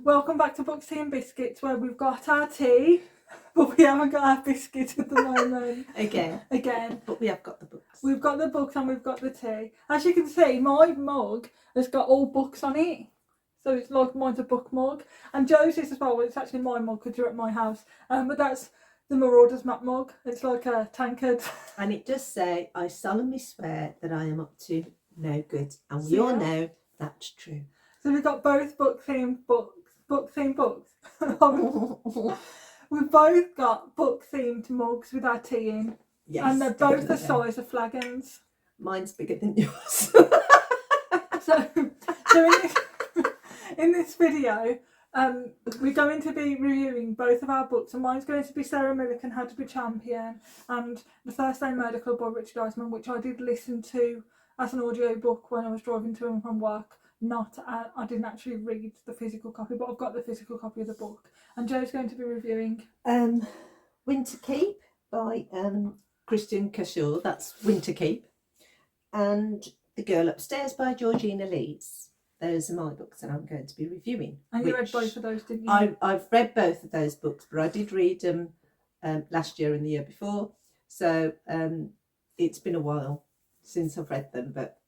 Welcome back to Books, Tea and Biscuits, where we've got our tea, but we haven't got our biscuits at the moment. Again. But we have got the books. We've got the books and we've got the tea. As you can see, my mug has got all books on it. So it's like mine's a book mug. And Joe's is as well. Well, it's actually my mug because you're at my house. But that's the Marauders map mug. It's like a tankard. And it does say, I solemnly swear that I am up to no good. And we all know that's true. So we've got both book-themed books. Book-themed books. We've both got book-themed mugs with our tea in. Yes, and they're both the size of flagons. Mine's bigger than yours. so in this video, we're going to be reviewing both of our books, and mine's going to be Sarah Millican, How to Be Champion, and The Thursday Murder Club by Richard Osman, which I did listen to as an audio book when I was driving to and from work. I didn't actually read the physical copy, but I've got the physical copy of the book. And Joe's going to be reviewing Winter Keep by Kristin Cashore. That's Winter Keep. And The Girl Upstairs by Georgina. Those are my books that I'm going to be reviewing. And you read both of those, didn't you? I've read both of those books, but I did read them last year and the year before. So it's been a while since I've read them, but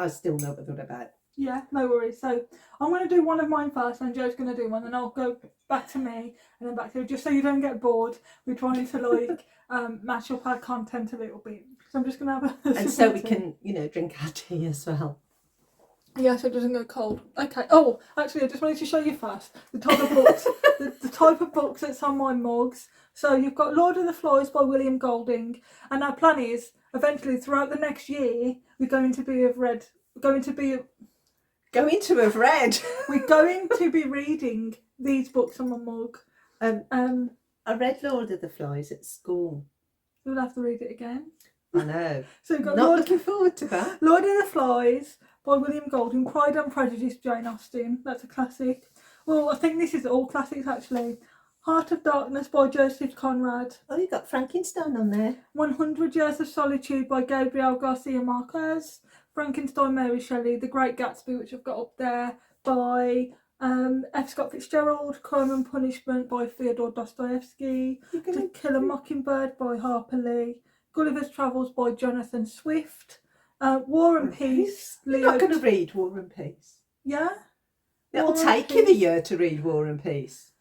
I still know what they're about. Yeah, no worries. So I'm going to do one of mine first, and Joe's going to do one, and I'll go back to me and then back to you, just so you don't get bored. We're trying to match up our content a little bit. So I'm just going to have a and so we can, drink our tea as well. Yeah, so it doesn't go cold. Okay. Oh, actually, I just wanted to show you first the type of books, the type of books that's on my mugs. So you've got Lord of the Flies by William Golding, and our plan is eventually throughout the next year we're going to be reading these books on my mug. I read Lord of the Flies at school. You'll have to read it again. I know. So you've got looking forward to that. Lord of the Flies by William Golding, Pride and Prejudice, Jane Austen. That's a classic. Well, I think this is all classics actually. Heart of Darkness by Joseph Conrad. Oh, you got Frankenstein on there. 100 Years of Solitude by Gabriel Garcia Marquez. Frankenstein, Mary Shelley. The Great Gatsby, which I've got up there, by F. Scott Fitzgerald. Crime and Punishment by Fyodor Dostoevsky. To Kill a Mockingbird by Harper Lee. Gulliver's Travels by Jonathan Swift. War and Peace. You're not going to read War and Peace? Yeah. It'll take you the year to read War and Peace.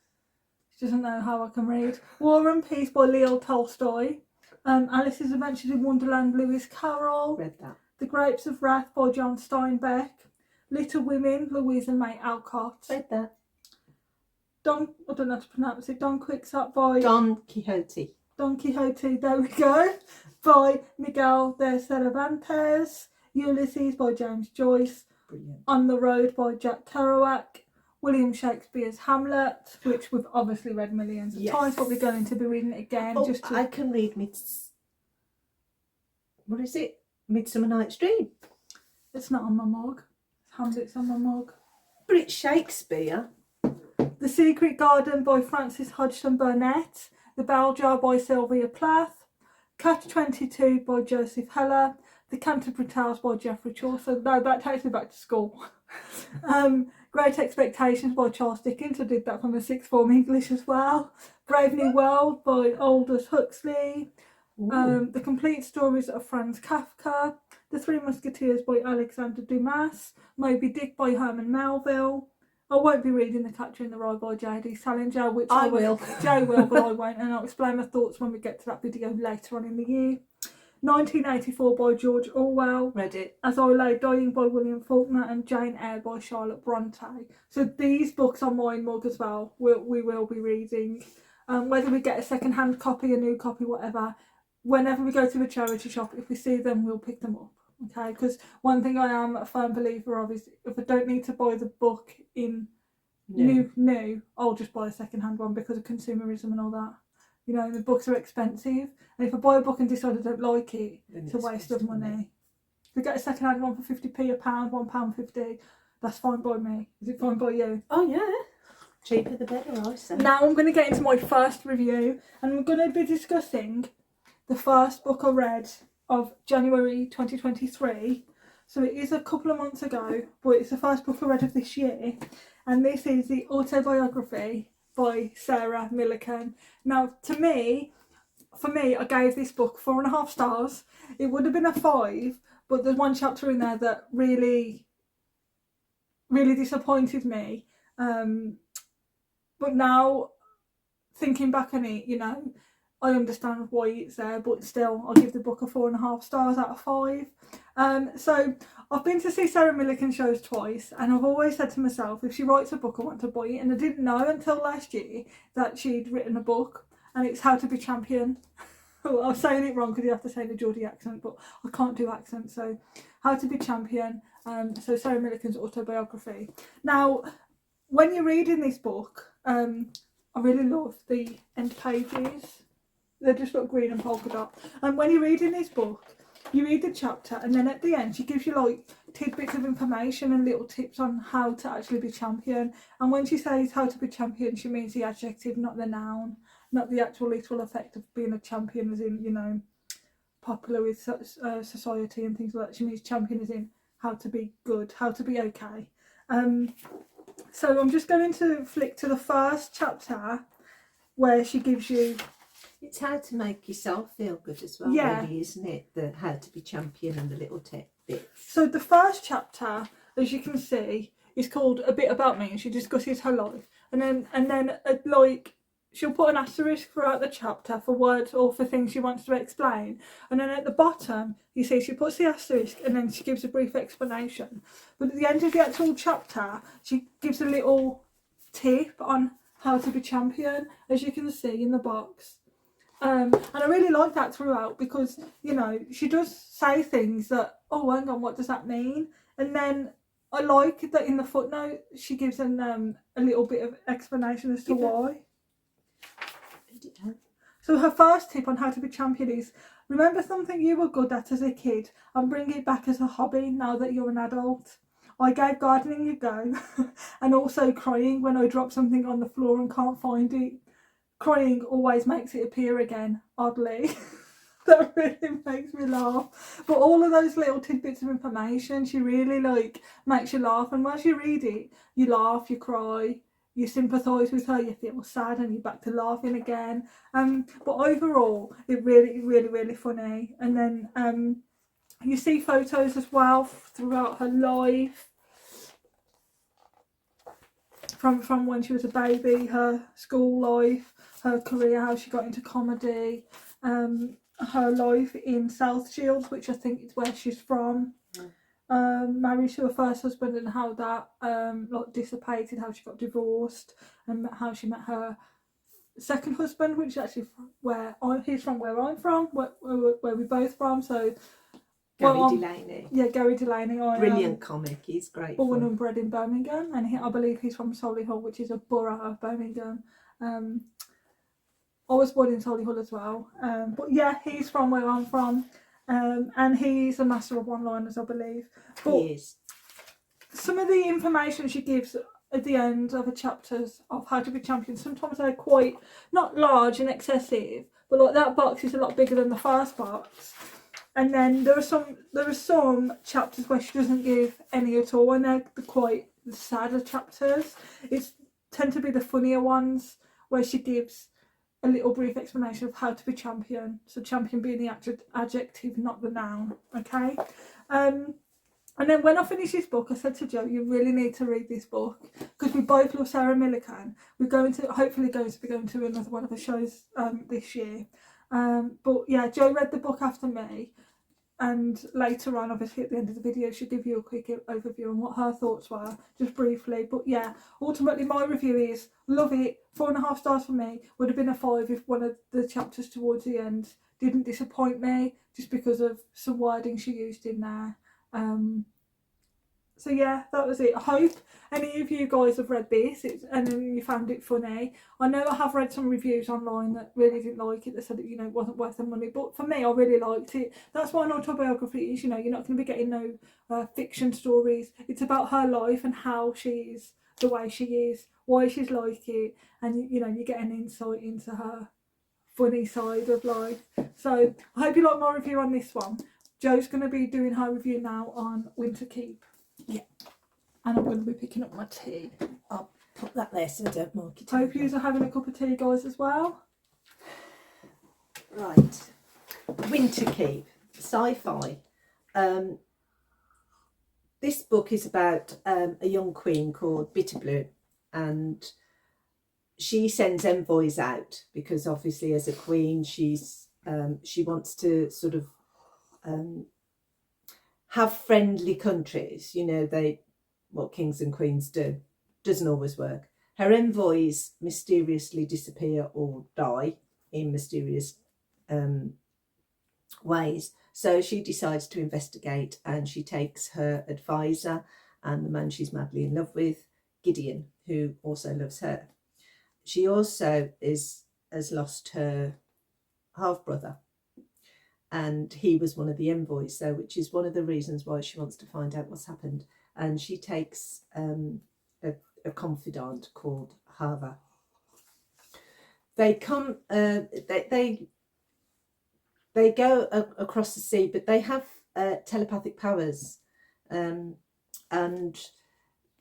She doesn't know how I can read. War and Peace by Leo Tolstoy. Alice's Adventures in Wonderland, Lewis Carroll. Read that. The Grapes of Wrath by John Steinbeck. Little Women, Louisa May Alcott. Read that. I don't know how to pronounce it. Don Quixote by... Don Quixote. Don Quixote, there we go. By Miguel de Cervantes. Ulysses by James Joyce. Brilliant. On the Road by Jack Kerouac. William Shakespeare's Hamlet, which we've obviously read millions of times, but we're going to be reading it again. I can read what is it? Midsummer Night's Dream. It's not on my mug. Hamlet's on my mug. But it's Shakespeare. The Secret Garden by Frances Hodgson Burnett. The Bell Jar by Sylvia Plath. Catch-22 by Joseph Heller. The Canterbury Tales by Geoffrey Chaucer. No, that takes me back to school. Great Expectations by Charles Dickens. I did that from the sixth form English as well. Brave New World by Aldous Huxley. The Complete Stories of Franz Kafka. The Three Musketeers by Alexander Dumas. Moby Dick by Herman Melville. I won't be reading The Catcher in the Rye by J.D. Salinger, which I will. Joe will, but I won't, and I'll explain my thoughts when we get to that video later on in the year. 1984 by George Orwell. Read it. As I Lay Dying by William Faulkner, and Jane Eyre by Charlotte Bronte. So these books on my mug as well, we will be reading. Whether we get a second-hand copy, a new copy, whatever, whenever we go to a charity shop, if we see them, we'll pick them up. Okay, because one thing I am a firm believer of is if I don't need to buy the book in new, I'll just buy a second-hand one because of consumerism and all that. The books are expensive, and if I buy a book and decide I don't like it, it's a waste of money. If I get a second-hand one for 50p, a pound, £1.50, that's fine by me. Is it fine by you? Oh yeah, cheaper the better, I say. Now I'm going to get into my first review, and I'm going to be discussing the first book I read of January 2023, So it is a couple of months ago, but it's the first book I read of this year. And this is the autobiography by Sarah Millican. Now, for me, I gave this book 4.5 stars. It would have been a 5, but there's one chapter in there that really disappointed me. But now, thinking back on it, you know, I understand why it's there, but still, I'll give the book a 4.5 stars out of 5. So I've been to see Sarah Millican shows twice, and I've always said to myself, if she writes a book, I want to buy it. And I didn't know until last year that she'd written a book, and it's How to Be Champion. I'm saying it wrong because you have to say the Geordie accent, but I can't do accents. So How to Be Champion. So Sarah Millican's autobiography. Now, when you're reading this book, I really love the end pages. They just look green and polka dot. And when you're reading this book, you read the chapter, and then at the end she gives you like tidbits of information and little tips on how to actually be champion. And when she says how to be champion, she means the adjective, not the noun, not the actual literal effect of being a champion as in, you know, popular with society and things like that. She means champion as in how to be good, how to be okay. So I'm just going to flick to the first chapter where she gives you... It's how to make yourself feel good as well, really, isn't it? The how to be champion and the little tip bits. So the first chapter, as you can see, is called A Bit About Me, and she discusses her life. And then like, she'll put an asterisk throughout the chapter for words or for things she wants to explain. And then at the bottom, you see she puts the asterisk and then she gives a brief explanation. But at the end of the actual chapter, she gives a little tip on how to be champion, as you can see in the box. And I really like that throughout because, you know, she does say things that, oh, hang on, what does that mean? And then I like that in the footnote she gives a little bit of explanation as to why. So her first tip on how to be champion is, remember something you were good at as a kid and bring it back as a hobby now that you're an adult. I gave gardening a go and also crying when I drop something on the floor and can't find it. Crying always makes it appear again, oddly. That really makes me laugh. But all of those little tidbits of information, she really like makes you laugh. And once you read it, you laugh, you cry, you sympathise with her, you feel sad, and you're back to laughing again. But overall, it really funny. And then you see photos as well throughout her life. From when she was a baby, her school life, her career, how she got into comedy, her life in South Shields, which I think is where she's from. Married to her first husband and how that like dissipated, how she got divorced, and how she met her second husband, which is actually he's from where I'm from, where we're both from. So Gary Delaney. Yeah, Gary Delaney. Brilliant comic, he's great. Born and bred in Birmingham, and I believe he's from Solihull, which is a borough of Birmingham. I was born in Solihull as well. But yeah, he's from where I'm from. And he's a master of one-liners, I believe. But he is. Some of the information she gives at the end of the chapters of How to Be Champion, sometimes they're quite, not large and excessive, but like that box is a lot bigger than the first box. And then there are some chapters where she doesn't give any at all, and they're quite the sadder chapters. It tend to be the funnier ones where she gives a little brief explanation of how to be champion. So champion being the adjective, not the noun. Okay. And then when I finished this book, I said to Joe, you really need to read this book because we both love Sarah Millican. We're hopefully going to be going to another one of her shows this year. But yeah, Joe read the book after me. And later on, obviously at the end of the video, she'll give you a quick overview on what her thoughts were, just briefly. But yeah, ultimately my review is, love it, 4.5 stars for me. Would have been a 5 if one of the chapters towards the end didn't disappoint me, just because of some wording she used in there. So yeah, that was it. I hope any of you guys have read this and then you found it funny. I know I have read some reviews online that really didn't like it. They said that, you know, it wasn't worth the money. But for me, I really liked it. That's why an autobiography is, you know, you're not going to be getting no fiction stories. It's about her life and how she's the way she is, why she's like it. And, you know, you get an insight into her funny side of life. So I hope you like my review on this one. Jo's going to be doing her review now on Winter Keep. Yeah. And I'm going to be picking up my tea. I'll put that there so I don't mark it. Hope you are having a cup of tea, guys, as well. Right. Winter Keep, sci-fi. This book is about a young queen called Bitterblue, and she sends envoys out because obviously as a queen she wants to sort of have friendly countries. You know, what kings and queens do. Doesn't always work. Her envoys mysteriously disappear or die in mysterious ways. So she decides to investigate, and she takes her advisor and the man she's madly in love with, Gideon, who also loves her. She also has lost her half-brother, and he was one of the envoys, so which is one of the reasons why she wants to find out what's happened. And she takes a confidant called Hava. They come, they go across the sea, but they have telepathic powers, and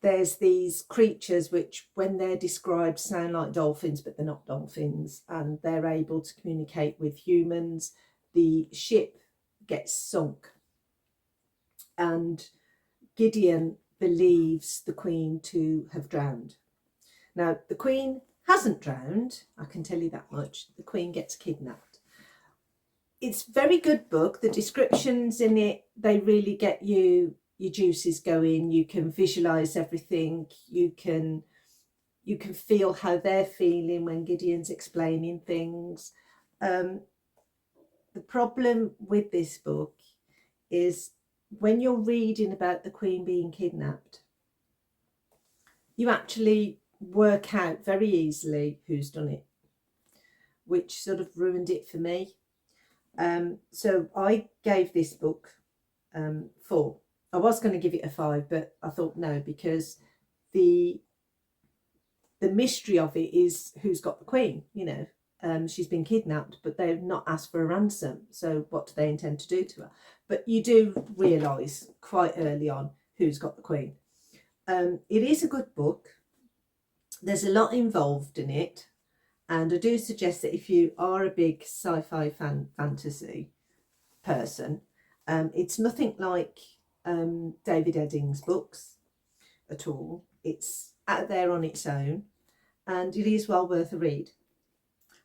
there's these creatures which, when they're described, sound like dolphins, but they're not dolphins, and they're able to communicate with humans. The ship gets sunk, and Gideon believes the Queen to have drowned. Now, the Queen hasn't drowned, I can tell you that much. The Queen gets kidnapped. It's a very good book. The descriptions in it, they really get your juices going. You can visualise everything. You can feel how they're feeling when Gideon's explaining things. The problem with this book is when you're reading about the Queen being kidnapped, you actually work out very easily who's done it, which sort of ruined it for me. So I gave this book 4. I was going to give it a 5, but I thought no, because the mystery of it is who's got the Queen. You know, she's been kidnapped, but they've not asked for a ransom. So what do they intend to do to her? But you do realise quite early on who's got the Queen. It is a good book. There's a lot involved in it. And I do suggest that if you are a big sci-fi fantasy person, it's nothing like David Eddings' books at all. It's out there on its own, and it is well worth a read.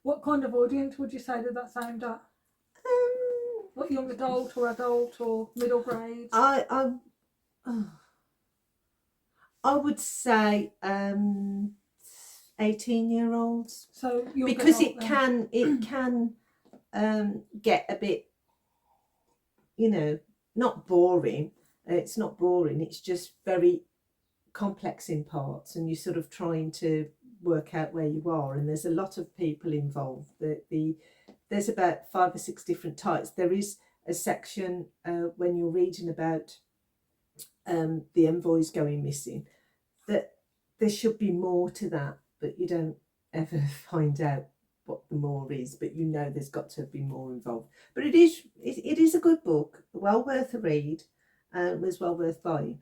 What kind of audience would you say that that's aimed at? What, young adult or adult or middle grade? I would say 18-year-olds. So because it can get a bit, you know, not boring. It's not boring. It's just very complex in parts, and you're sort of trying to work out where you are. And there's a lot of people involved. There's about 5 or 6 different types. There is a section when you're reading about the envoys going missing, that there should be more to that, but you don't ever find out what the more is, but you know there's got to be more involved. But it is a good book, well worth a read, was well worth buying.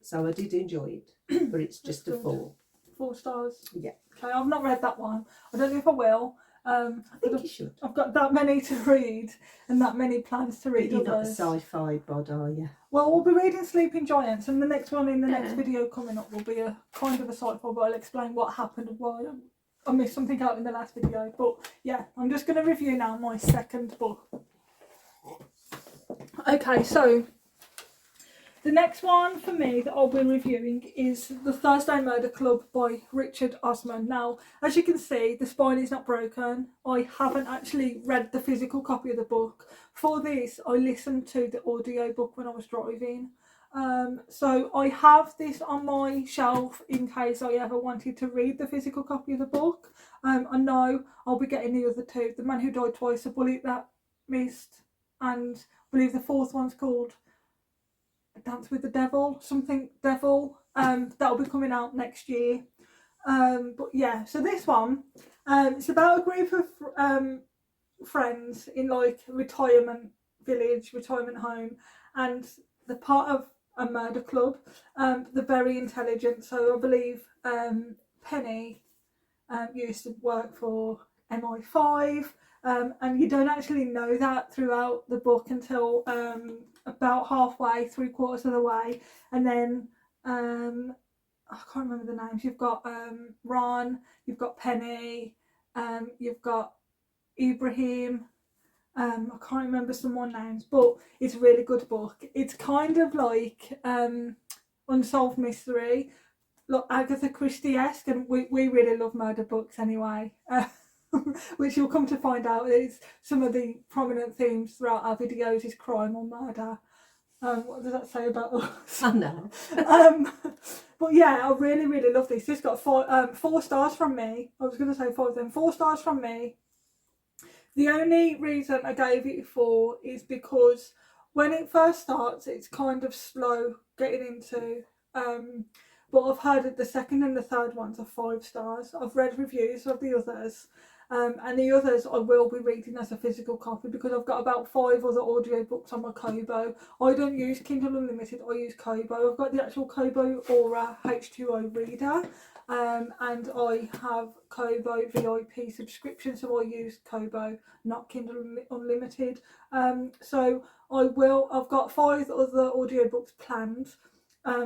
So I did enjoy it, but it's just a 4. 4 stars. Yeah. Okay, I've not read that one. I don't know if I will. I think you should. I've got that many to read and that many plans to read. But you're not a sci-fi bod, are you? Well, we'll be reading Sleeping Giants, and the next one in the next video coming up will be a kind of a sci-fi, but I'll explain what happened and why I missed something out in the last video. But yeah, I'm just going to review now my second book. Okay, so the next one for me that I'll be reviewing is The Thursday Murder Club by Richard Osman. Now, as you can see, the spine is not broken. I haven't actually read the physical copy of the book. For this, I listened to the audio book when I was driving. So I have this on my shelf in case I ever wanted to read the physical copy of the book. I know I'll be getting the other 2, The Man Who Died Twice, A Bullet That Missed, and I believe the 4th one's called Dance with the Devil, something devil. That'll be coming out next year. But yeah, so this one, it's about a group of friends in like retirement village, retirement home, and they're part of a murder club. They're very intelligent, so I believe Penny used to work for MI5, and you don't actually know that throughout the book until about halfway, 3/4 of the way, and then I can't remember the names. You've got Ron, you've got Penny, you've got Ibrahim. I can't remember some more names, but it's a really good book. It's kind of like Unsolved Mystery, like Agatha Christie-esque, and we really love murder books anyway. Which you'll come to find out is some of the prominent themes throughout our videos is crime or murder. What does that say about us? I know. But yeah, I really, really love this. This got 4 stars from me. I was going to say 5 then. 4 stars from me. The only reason I gave it 4 is because when it first starts, it's kind of slow getting into. But I've heard that the second and the third ones are 5 stars. I've read reviews of the others. And the others I will be reading as a physical copy because I've got about 5 other audiobooks on my Kobo. I don't use Kindle Unlimited, I use Kobo. I've got the actual Kobo Aura H2O reader, and I have Kobo VIP subscription, so I use Kobo, not Kindle Unlimited. So I've got 5 other audiobooks planned.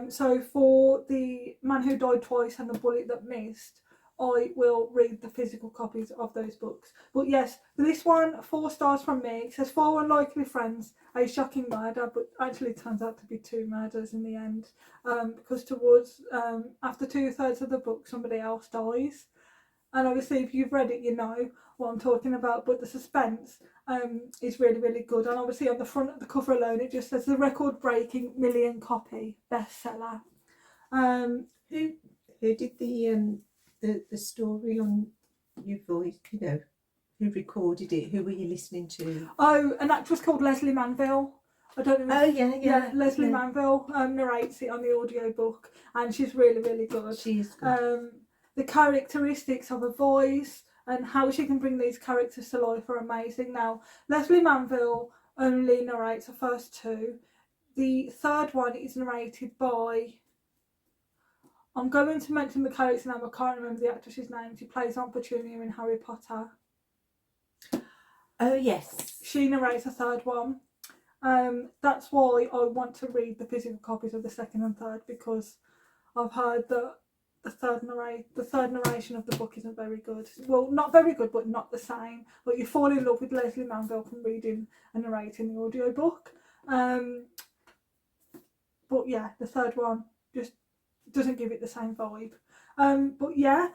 So for The Man Who Died Twice and The Bullet That Missed, I will read the physical copies of those books. But yes, this one, 4 stars from me. It says 4 unlikely friends, a shocking murder, but actually it turns out to be 2 murders in the end. Because towards, after 2/3 of the book, somebody else dies. And obviously if you've read it, you know what I'm talking about, but the suspense is really, really good. And obviously on the front of the cover alone, it just says the record-breaking million copy bestseller. Who did the story on your voice, you know, who recorded it? Who were you listening to? Oh, an actress called Leslie Manville. I don't know. Oh, yeah. Leslie Manville narrates it on the audiobook, and she's really, really good. She's good. The characteristics of her voice and how she can bring these characters to life are amazing. Now, Leslie Manville only narrates the first 2. The third one is narrated by... I'm going to mention the character's name, I can't remember the actress's name. She plays Aunt Petunia in Harry Potter. Oh, yes. She narrates the third one. That's why I want to read the physical copies of the second and third, because I've heard that the third narration of the book isn't very good. Well, not very good, but not the same. But you fall in love with Leslie Manville from reading and narrating the audiobook. But yeah, the third one just doesn't give it the same vibe. But yeah,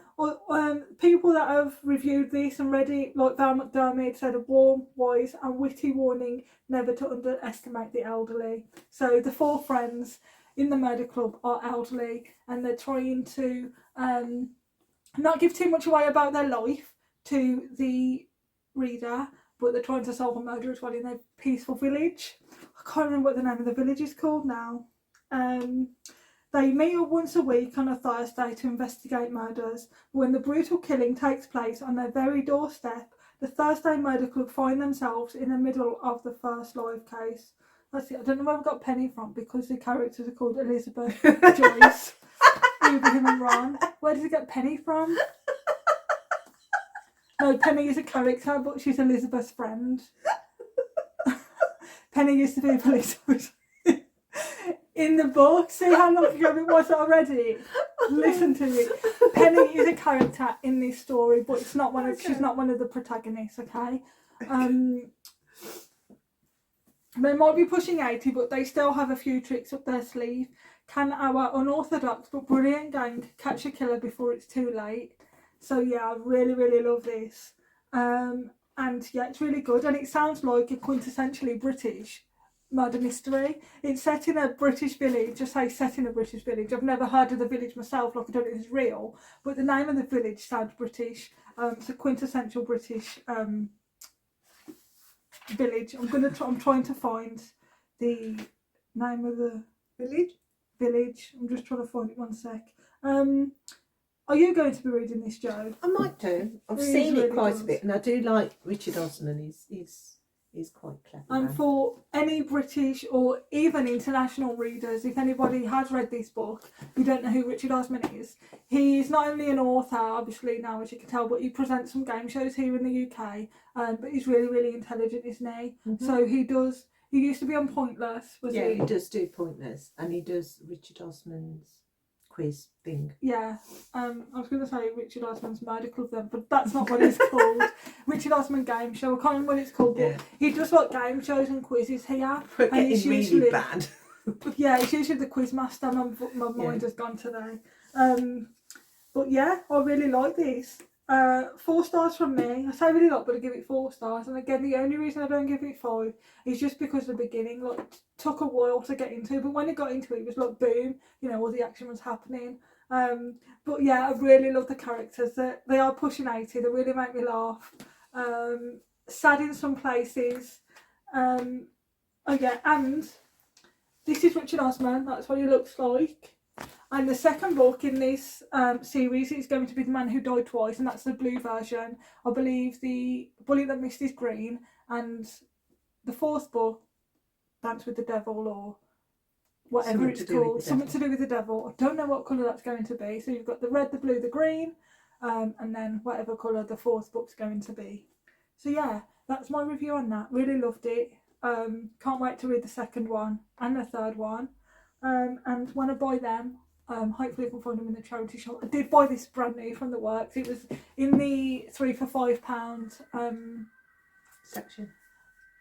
people that have reviewed this and read it, like Val McDermid, said a warm, wise and witty warning never to underestimate the elderly. So the 4 friends in the murder club are elderly, and they're trying to not give too much away about their life to the reader, but they're trying to solve a murder as well in a peaceful village. I can't remember what the name of the village is called now. They meet up once a week on a Thursday to investigate murders. When the brutal killing takes place on their very doorstep, the Thursday Murder Club find themselves in the middle of the first live case. That's it. I don't know where I got Penny from, because the characters are called Elizabeth, Joyce, Ibrahim and Ron. Where did he get Penny from? No, Penny is a character, but she's Elizabeth's friend. Penny used to be police officer. In the book, see how long ago it was already? Listen to it. Penny is a character in this story, but it's not she's not one of the protagonists, okay? They might be pushing 80, but they still have a few tricks up their sleeve. Can our unorthodox but brilliant gang catch a killer before it's too late? So yeah, I really, really love this. And yeah, it's really good, and it sounds like a quintessentially British murder mystery. It's set in a British village. I say set in a British village. I've never heard of the village myself, like I don't know if it's real, but the name of the village sounds British. It's a quintessential British village. I'm trying to find the name of the village. I'm just trying to find it, one sec. Are you going to be reading this, Jo? I might do. I've seen it quite a bit, and I do like Richard Osman. He's He's quite clever. And for any British or even international readers, if anybody has read this book who don't know who Richard Osman is, he's not only an author, obviously now as you can tell, but he presents some game shows here in the UK. But he's really, really intelligent, isn't he? Mm-hmm. So he used to be on Pointless, was yeah, he? he does do Pointless, and he does Richard Osman's quiz thing. Yeah, I was going to say Richard Osman's Murder Club then, but that's not what it's called. Richard Osman Game Show, I can't remember what it's called, but he does like game shows and quizzes here. We're and getting really bad. Yeah, it's usually the quiz master. My mind has gone today. But yeah, I really like this. 4 stars from me. I say really like, but I give it 4 stars. And again, the only reason I don't give it 5 is just because the beginning took a while to get into. But when I got into it, it was like boom, all the action was happening. But yeah, I really love the characters. They are pushing 80. They really make me laugh. Sad in some places. And this is Richard Osman. That's what he looks like. And the second book in this series is going to be The Man Who Died Twice, and that's the blue version. I believe The Bullet That Missed is green, and the 4th book, Dance with the Devil, or whatever it's called, something to do with the devil. I don't know what colour that's going to be. So you've got the red, the blue, the green, and then whatever colour the 4th book's going to be. So yeah, that's my review on that. Really loved it. Can't wait to read the 2nd one and the 3rd one. And when I buy them, hopefully I can find them in the charity shop. I did buy this brand new from the works. It was in the 3 for £5 section.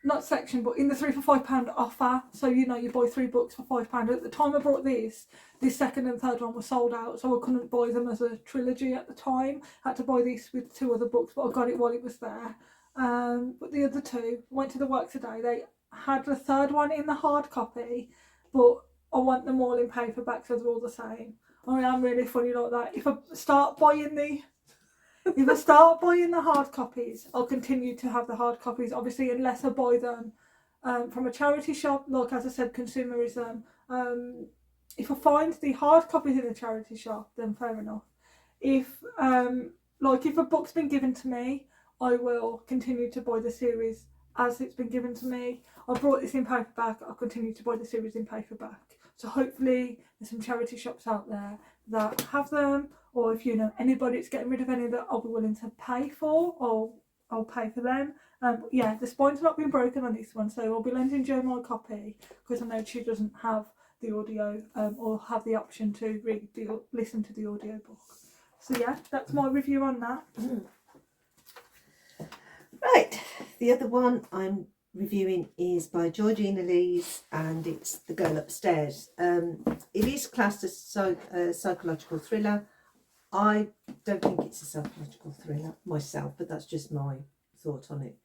Not section, but in the 3 for £5 offer. So you buy 3 books for £5. At the time I bought this 2nd and 3rd one were sold out, so I couldn't buy them as a trilogy at the time. I had to buy this with 2 other books, but I got it while it was there. But the other 2, went to the work today. They had the 3rd one in the hard copy, but I want them all in paperback, so they're all the same. I mean, I'm really funny like that. If I start buying the hard copies, I'll continue to have the hard copies, obviously, unless I buy them from a charity shop. Like, as I said, consumerism. If I find the hard copies in a charity shop, then fair enough. If a book's been given to me, I will continue to buy the series as it's been given to me. I brought this in paperback, I'll continue to buy the series in paperback. So hopefully there's some charity shops out there that have them, or if you know anybody that's getting rid of any that I'll be willing to pay for, or I'll pay for them. But yeah, the spine's not been broken on this one, so I'll be lending Jo my copy, because I know she doesn't have the audio or have the option to listen to the audiobook. So yeah, that's my review on that. Right, the other one I'm reviewing is by Georgina Lees, and it's The Girl Upstairs. It is classed as a psychological thriller. I don't think it's a psychological thriller myself, but that's just my thought on it.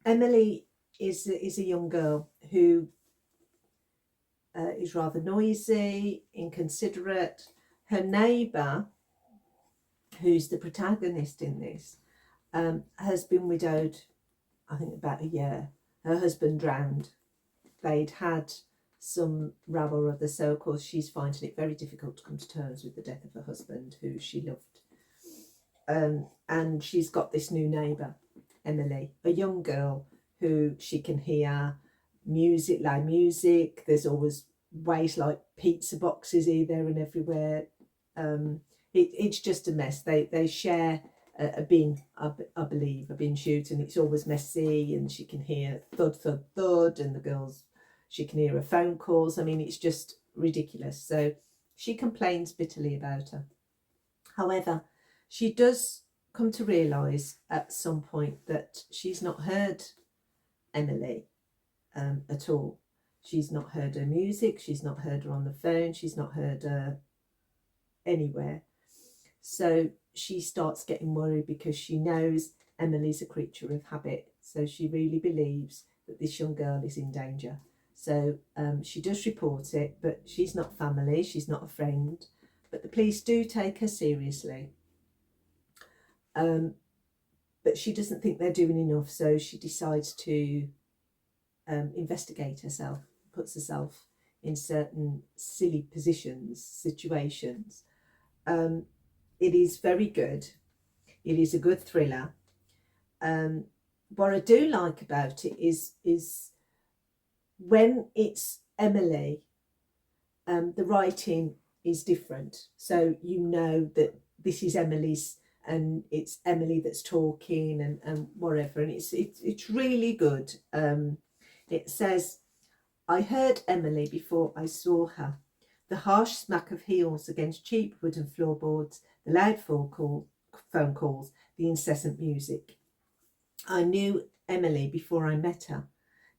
Emily is a young girl who is rather noisy, inconsiderate. Her neighbour, who's the protagonist in this, has been widowed, I think, about a year. Her husband drowned. They'd had some row or other, so of course she's finding it very difficult to come to terms with the death of her husband, who she loved. And she's got this new neighbour, Emily, a young girl who she can hear loud music. There's always waste like pizza boxes here, there and everywhere. It's just a mess. They share a bin, I believe, a bin chute, and it's always messy, and she can hear thud, thud, thud, and she can hear her phone calls. I mean, it's just ridiculous. So she complains bitterly about her. However, she does come to realise at some point that she's not heard Emily at all. She's not heard her music, she's not heard her on the phone, she's not heard her anywhere. So she starts getting worried because she knows Emily's a creature of habit. So she really believes that this young girl is in danger. So she does report it, but she's not family, she's not a friend. But the police do take her seriously. But she doesn't think they're doing enough, so she decides to investigate herself, puts herself in certain silly situations. It is very good. It is a good thriller. what I do like about it is when it's Emily, the writing is different. So you know that this is Emily's, and it's Emily that's talking and whatever, and it's really good. It says, I heard Emily before I saw her. The harsh smack of heels against cheap wooden floorboards, the loud phone calls, the incessant music. I knew Emily before I met her.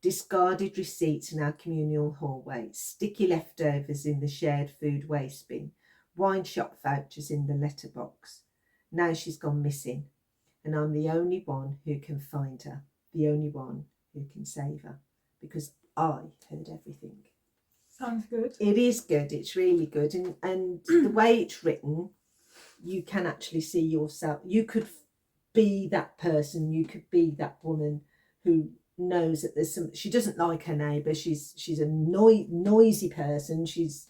Discarded receipts in our communal hallway, sticky leftovers in the shared food waste bin, wine shop vouchers in the letterbox. Now she's gone missing, and I'm the only one who can find her, the only one who can save her, because I heard everything. Sounds good. It is good. It's really good, and the way it's written, you can actually see yourself. You could be that person. You could be that woman who knows that there's some. She doesn't like her neighbour. She's a noisy person. She's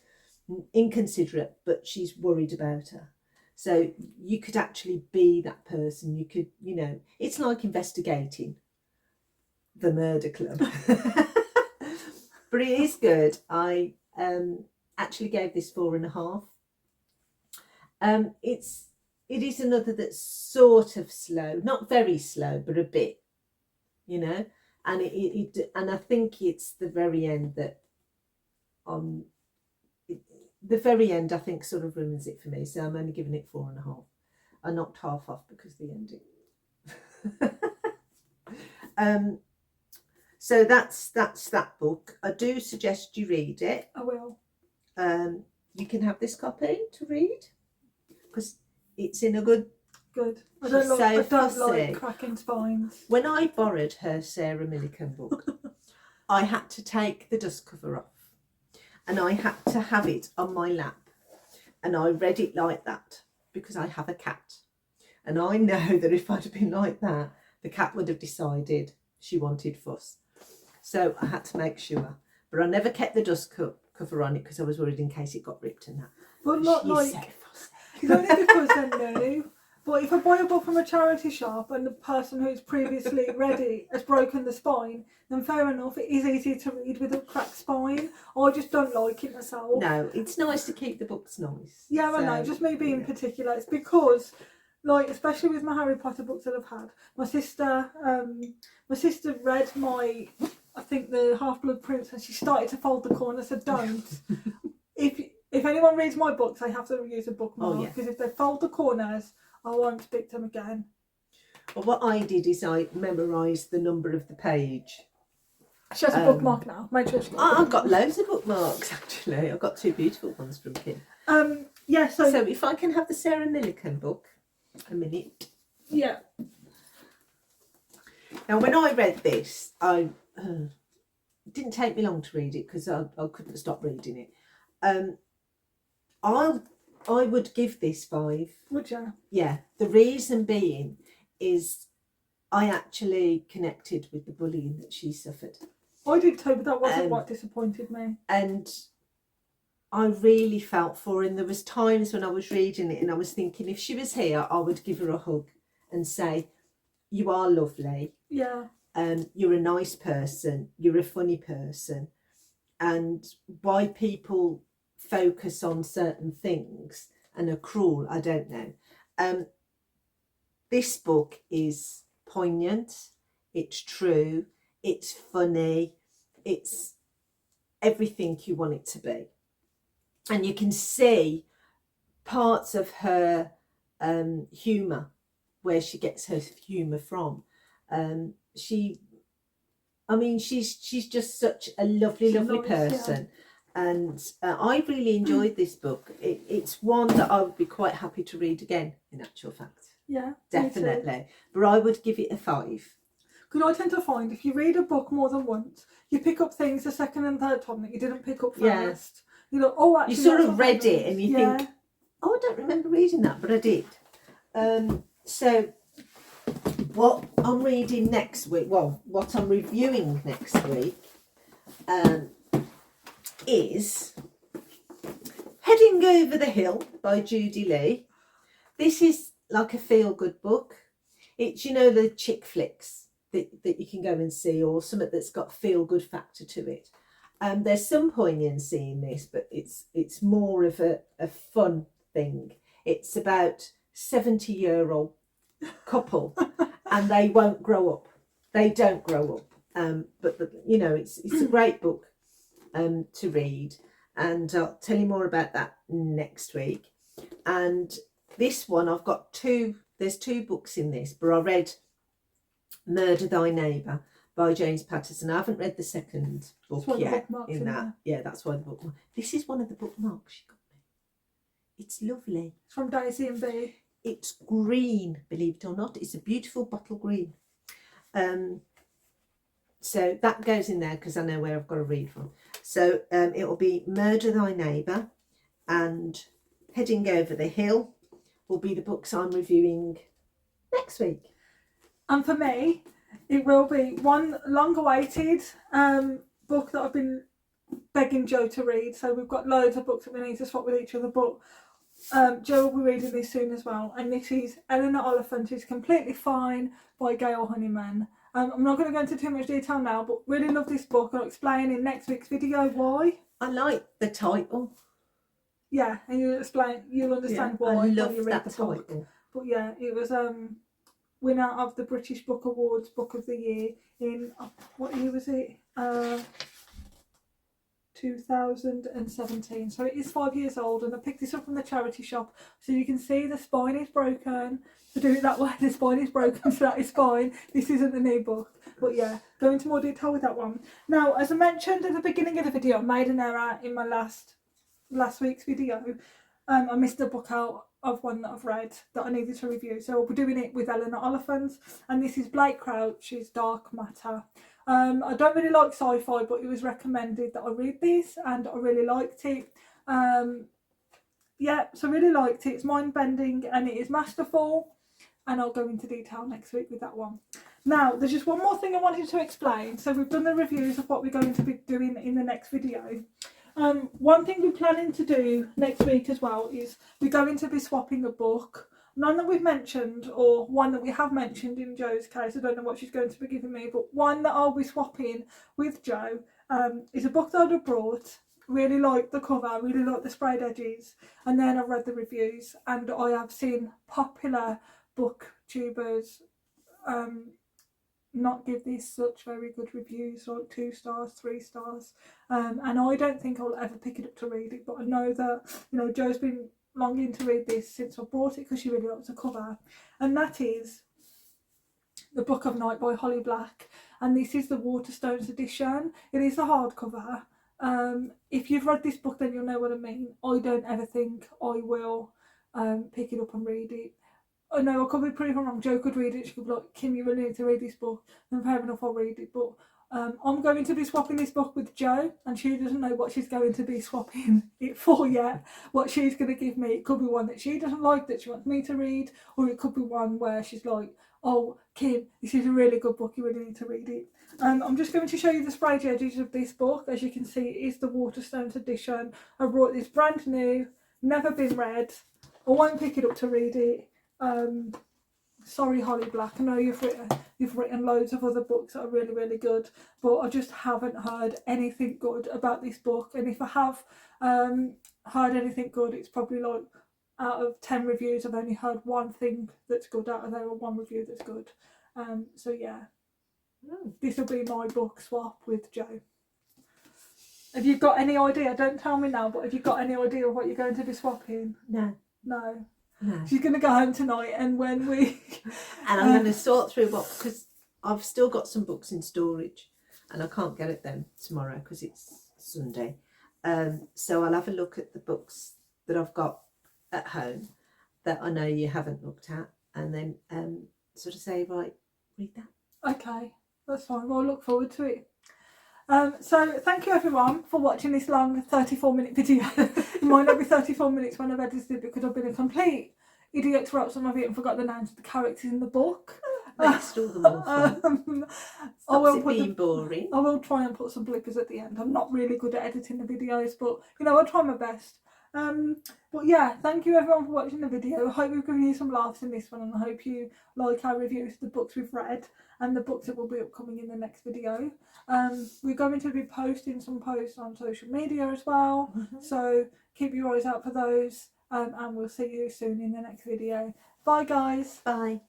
inconsiderate, but she's worried about her. So you could actually be that person. You could, it's like investigating the murder club. But it is good. I actually gave this 4.5. It is another that's sort of slow, not very slow, but a bit, and and I think it's the very end that the very end I think sort of ruins it for me. So I'm only giving it 4.5. I knocked half off because of the ending. So that's that book. I do suggest you read it. I will. You can have this copy to read because it's in a good. I don't like cracking spines. When I borrowed her Sarah Millican book, I had to take the dust cover off, and I had to have it on my lap, and I read it like that because I have a cat, and I know that if I'd have been like that, the cat would have decided she wanted fuss. So I had to make sure. But I never kept the dust cover on it because I was worried in case it got ripped and that. But not like, you don't need because they're new. But if I buy a book from a charity shop and the person who's previously read it has broken the spine, then fair enough, it is easy to read with a cracked spine. I just don't like it myself. No, it's nice to keep the books nice. Yeah, I know, just me being particular. It's because, like, especially with my Harry Potter books that I've had, my sister read I think the Half-Blood Prince, and she started to fold the corner. So don't. If anyone reads my books, they have to use a bookmark because if they fold the corners, I won't speak to them again. Well, what I did is I memorised the number of the page. She has a bookmark now. Make sure she got I've got loads of bookmarks actually. I've got 2 beautiful ones from Kim. Yeah. So if I can have the Sarah Millican book, a minute. Yeah. Now, when I read this, it didn't take me long to read it because I couldn't stop reading it. I would give this 5. Would you? Yeah. The reason being is I actually connected with the bullying that she suffered. I did too, but that wasn't what disappointed me. And I really felt for her. And there was times when I was reading it and I was thinking if she was here, I would give her a hug and say, you are lovely. Yeah. You're a nice person. You're a funny person. And why people focus on certain things and are cruel, I don't know. This book is poignant. It's true. It's funny. It's everything you want it to be. And you can see parts of her humour, where she gets her humour from. She's just such a lovely person. Yeah. And I really enjoyed this book. It's one that I would be quite happy to read again, in actual fact. Yeah, definitely. But I would give it a 5. Because I tend to find if you read a book more than once, you pick up things the second and third time that you didn't pick up first. You know, actually, you sort of read it and you think, I don't remember reading that, but I did. So what I'm reading next week, what I'm reviewing next week, is Heading Over the Hill by Judy Lee. This is like a feel-good book. It's, the chick flicks, that you can go and see, or something that's got feel-good factor to it. There's some poignancy in this, but it's more of a fun thing. It's about 70-year-old couple and they won't grow up. They don't grow up. But you know, it's a great book to read, and I'll tell you more about that next week. And this one, I've got there's two books in this, but I read Murder Thy Neighbour by James Patterson. I haven't read the second book yet in that. Yeah, that's why the bookmark. This is one of the bookmarks she got me. It's lovely. It's from Daisy and B. It's green, believe it or not. It's a beautiful bottle green. So that goes in there because I know where I've got to read from. So it will be Murder Thy Neighbour, and Heading Over the Hill will be the books I'm reviewing next week. And for me, it will be one long-awaited book that I've been begging Joe to read. So we've got loads of books that we need to swap with each other, but Joe will be reading this soon as well. And this is Eleanor Oliphant is Completely Fine by Gail Honeyman. I'm not going to go into too much detail now, but really love this book. I'll explain in next week's video why. I like the title. Yeah, and you'll understand why I love when you read that the title. book. But yeah, it was winner of the British Book Awards Book of the Year in what year was it? 2017. So it is 5 years old, and I picked this up from the charity shop, so you can see the spine is broken. To do it that way, the spine is broken, so that is fine. This isn't the new book, but yeah, go into more detail with that one. Now, as I mentioned at the beginning of the video, I made an error in my last week's video. I missed a book out of one that I've read that I needed to review, so I'll be doing it with Eleanor Oliphant, and this is Blake Crouch's Dark Matter. I don't really like sci-fi, but it was recommended that I read this, and I really liked it. Yeah, so I really liked it. It's mind-bending and it is masterful, and I'll go into detail next week with that one. Now, there's just one more thing I wanted to explain. So we've done the reviews of what we're going to be doing in the next video. One thing we're planning to do next week as well is we're going to be swapping a book. None that we've mentioned, or one that we have mentioned in Joe's case. I don't know what she's going to be giving me, but one that I'll be swapping with Joe is a book that I'd have brought. Really liked the cover, really liked the sprayed edges, and then I've read the reviews, and I have seen popular booktubers not give this such very good reviews, like 2 stars, 3 stars, and I don't think I'll ever pick it up to read it, but I know that, you know, Joe's been longing to read this since I bought it because she really likes the cover, and that is The Book of Night by Holly Black, and this is the Waterstones edition. It is the hardcover. If you've read this book, then you'll know what I mean. I don't ever think I will pick it up and read it. I know I could be pretty wrong. Joe could read it. She could be like, Kim, you really need to read this book. And fair enough, I'll read it. But I'm going to be swapping this book with Joe, and she doesn't know what she's going to be swapping it for yet. What she's going to give me. It could be one that she doesn't like, that she wants me to read, or it could be one where she's like, oh, Kim, this is a really good book, you really need to read it. I'm just going to show you the sprayed edges of this book. As you can see, it is the Waterstones edition. I brought this brand new, never been read. I won't pick it up to read it. Sorry, Holly Black. I know you've written loads of other books that are really, really good, but I just haven't heard anything good about this book. And if I have heard anything good, it's probably like out of 10 reviews, I've only heard one thing that's good out of there, or one review that's good. So yeah, this will be my book swap with Joe. Have you got any idea? Don't tell me now, but have you got any idea of what you're going to be swapping? No. She's going to go home tonight, and when we and I'm going to sort through what, because I've still got some books in storage and I can't get at them tomorrow because it's Sunday. So I'll have a look at the books that I've got at home that I know you haven't looked at, and then sort of say, right, read that. Okay, that's fine. Well, I look forward to it. So thank you everyone for watching this long 34-minute video. It might not be 34 minutes when I've edited it because I've been a complete idiot throughout some of it and forgot the names of the characters in the book. Makes all the more fun. Stops it being boring. I will try and put some bloopers at the end. I'm not really good at editing the videos, but you know, I'll try my best. But yeah, thank you everyone for watching the video. I hope we've given you some laughs in this one, and I hope you like our reviews of the books we've read. and the books that will be upcoming in the next video. We're going to be posting some posts on social media as well, so keep your eyes out for those, and we'll see you soon in the next video. Bye guys. Bye.